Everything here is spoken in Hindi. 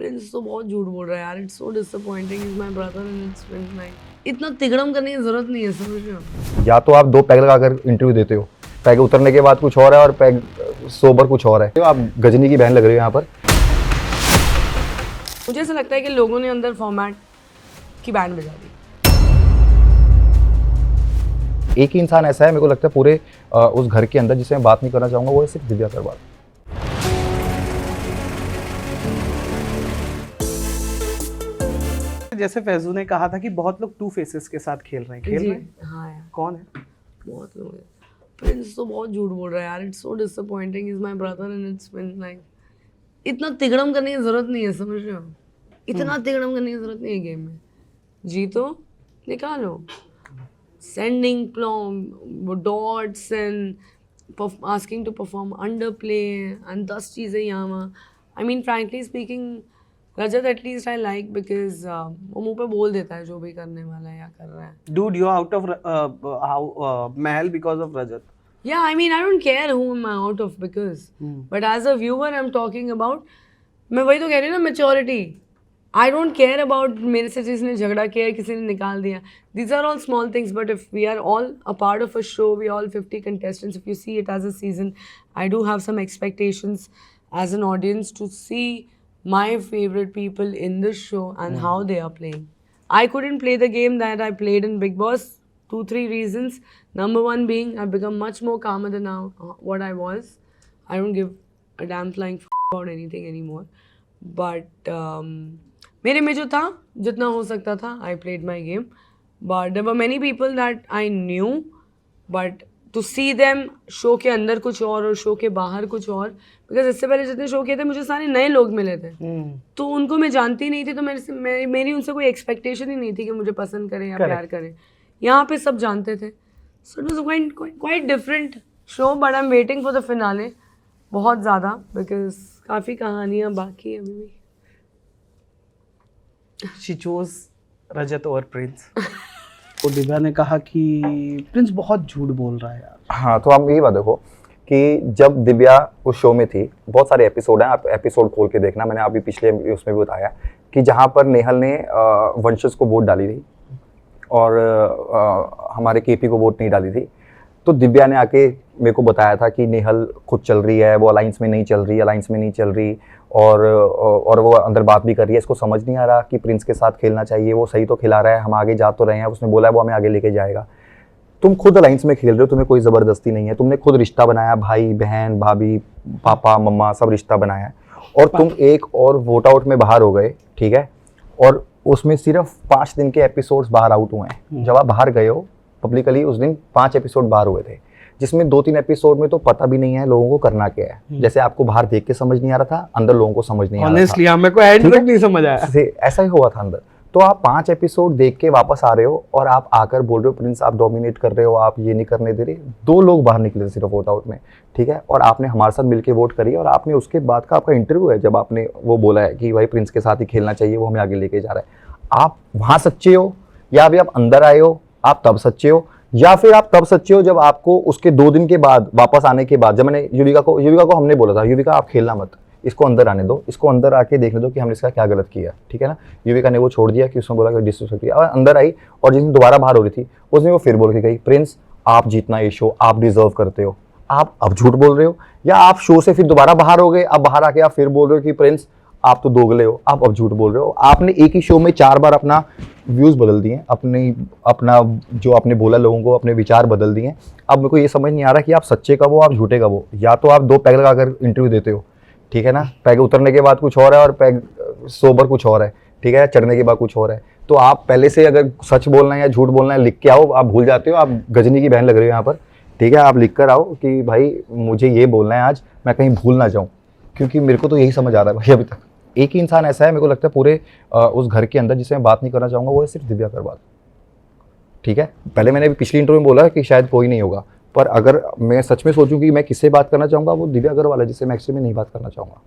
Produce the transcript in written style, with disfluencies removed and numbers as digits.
प्रिंस तो बहुत झूठ बोल रहा है यार, it's so disappointing, is my brother and it's Prince night. इतना तिगड़म करने की जरूरत नहीं है, समझ रहे हो? या तो आप 2 पैग लगाकर इंटरव्यू देते हो, पैग उतरने के बाद कुछ और है और पैग सोबर कुछ और है, तो आप गजनी की बहन लग रही हो यहाँ पर। मुझे ऐसा लगता है कि लोगों ने अंदर फॉर्मेट की बैंड बजा दी। एक ही इंसान ऐसा है मेरे को लगता है पूरे उस घर के अंदर जिसे मैं बात नहीं करना चाहूँगा, वो है सिर्फ दिव्या करवाल। जैसे फैजू ने कहा था कि बहुत लोग 2 फेसेस के साथ खेल रहे हैं, हाँ यार, कौन है? बहुत लोग हैं। प्रिंस तो बहुत झूठ बोल रहा है यार, it's so disappointing, is my brother and it's Prince night. इतना तिगड़म करने की जरूरत नहीं है, समझ रहे हो? इतना तिगड़म करने की जरूरत नहीं है गेम में। जीतो, निकालो, sending plum, dots and asking to perform under play and 10 चीज़ें यहाँ वहाँ। I mean frankly speaking, Rajat at least I like because वो मुंह पे बोल देता है जो भी करने वाला है या कर रहा है। Dude, you're out of Mahal because of Rajat. Yeah, I mean, I don't care who am I out of because, but as a viewer, I'm talking about, मैं वही तो कह रही हूँ ना, maturity. I don't care about मेरे से जिसने झगड़ा किया है, किसी ने निकाल दिया. These are all small things, but if we are all a part of a show, we all 50 contestants. If you see it as a season, I do have some expectations as an audience to see my favorite people in this show and how they are playing. I couldn't play the game that I played in Bigg Boss. 2-3 reasons. Number one being I've become much more calmer than now what I was. I don't give a damn flying about anything anymore. But मेरे में जो था, जितना हो सकता था, I played my game. But there were many people that I knew, but to see them show के अंदर कुछ और शो के बाहर कुछ और, बिकॉज इससे पहले जितने शो किए थे मुझे सारे नए लोग मिले थे, तो उनको मैं जानती नहीं थी, तो मेरी उनसे कोई एक्सपेक्टेशन ही नहीं थी कि मुझे पसंद करें या प्यार करें। यहाँ पे सब जानते थे, so it was quite different show, but I am waiting for the finale बहुत ज़्यादा, बिकॉज काफ़ी कहानियाँ बाकी है अभी भी। She chose Rajat over Prince. तो दिव्या ने कहा कि प्रिंस बहुत झूठ बोल रहा है यार। हाँ, तो आप यही बात देखो कि जब दिव्या उस शो में थी, बहुत सारे एपिसोड हैं, आप एपिसोड खोल के देखना, मैंने अभी पिछले उसमें भी बताया कि जहाँ पर नेहल ने वंशज को वोट डाली थी और हमारे केपी को वोट नहीं डाली थी, तो दिव्या ने आके मेरे को बताया था कि नेहल खुद चल रही है, वो अलाइंस में नहीं चल रही और वो अंदर बात भी कर रही है, इसको समझ नहीं आ रहा कि प्रिंस के साथ खेलना चाहिए, वो सही तो खिला रहा है, हम आगे जा तो रहे हैं, उसने बोला है वो हमें आगे लेके जाएगा। तुम खुद अलाइंस में खेल रहे हो, तुम्हें कोई ज़बरदस्ती नहीं है, तुमने खुद रिश्ता बनाया, भाई बहन भाभी पापा मम्मा सब रिश्ता बनाया है, और तुम एक और वोट आउट में बाहर हो गए, ठीक है, और उसमें सिर्फ 5 दिन के एपिसोड्स बाहर आउट हुए हैं। जब आप बाहर गए हो पब्लिकली, उस दिन 5 एपिसोड बाहर हुए थे, जिसमें 2-3 एपिसोड में तो पता भी नहीं है लोगों को करना क्या है। जैसे आपको बाहर देख के समझ नहीं आ रहा था, अंदर लोगों को समझ नहीं आ रहा था। Honestly, मेरे को एंड तक नहीं समझ आया। ऐसा ही हुआ था अंदर। तो आप 5 एपिसोड देख के वापस आ रहे हो और आप आकर बोल रहे हो प्रिंस आप डोमिनेट कर रहे हो, आप ये नहीं करने दे रहे। 2 लोग बाहर निकले थे सिर्फ वोट आउट में, ठीक है, और आपने हमारे साथ मिलके वोट करी, और आपने उसके बाद का आपका इंटरव्यू है जब आपने वो बोला है कि भाई प्रिंस के साथ ही खेलना चाहिए, वो हमें आगे लेके जा रहा है। आप वहाँ सच्चे हो, या अभी आप अंदर आए हो आप तब सच्चे हो, या फिर आप तब सच्चे हो जब आपको उसके 2 दिन के बाद वापस आने के बाद, जब मैंने युविका को हमने बोला था युविका आप खेलना मत, इसको अंदर आने दो, इसको अंदर आके देखने दो कि हमने इसका क्या गलत किया, ठीक है ना। युविका ने वो छोड़ दिया कि उसने बोला कि डिसरिस्पेक्ट किया, और अंदर आई, और जिस दिन दोबारा बाहर हो रही थी उस दिन वो फिर बोल के गई प्रिंस आप जीतना ये शो, आप डिजर्व करते हो। आप अब झूठ बोल रहे हो, या आप शो से फिर दोबारा बाहर हो गए, अब बाहर आके आप फिर बोल रहे हो कि प्रिंस आप तो दोगले हो, आप अब झूठ बोल रहे हो। आपने एक ही शो में 4 बार अपना व्यूज़ बदल दिए, अपना जो आपने बोला लोगों को, अपने विचार बदल दिए। अब मेरे को ये समझ नहीं आ रहा कि आप सच्चे कब हो, आप झूठे कब हो। या तो आप 2 पैग लगाकर इंटरव्यू देते हो, ठीक है ना, पैग उतरने के बाद कुछ और है और पैग सोबर कुछ और है, ठीक है, चढ़ने के बाद कुछ और है। तो आप पहले से अगर सच बोलना है या झूठ बोलना है लिख के आओ, आप भूल जाते हो, आप गजनी की बहन लग रही हो यहाँ पर, ठीक है। आप लिख कर आओ कि भाई मुझे ये बोलना है आज, मैं कहीं भूल ना जाऊँ, क्योंकि मेरे को तो यही समझ आ रहा है भाई अभी तक। एक ही इंसान ऐसा है मेरे को लगता है पूरे उस घर के अंदर जिसे मैं बात नहीं करना चाहूँगा, वो है सिर्फ दिव्या करवाल, ठीक है। पहले मैंने पिछली इंटरव्यू में बोला कि शायद कोई नहीं होगा, पर अगर मैं सच में सोचूं कि मैं किससे बात करना चाहूँगा, वो दिव्या करवाल है, जिससे मैं एक्चुअली में नहीं बात करना चाहूँगा।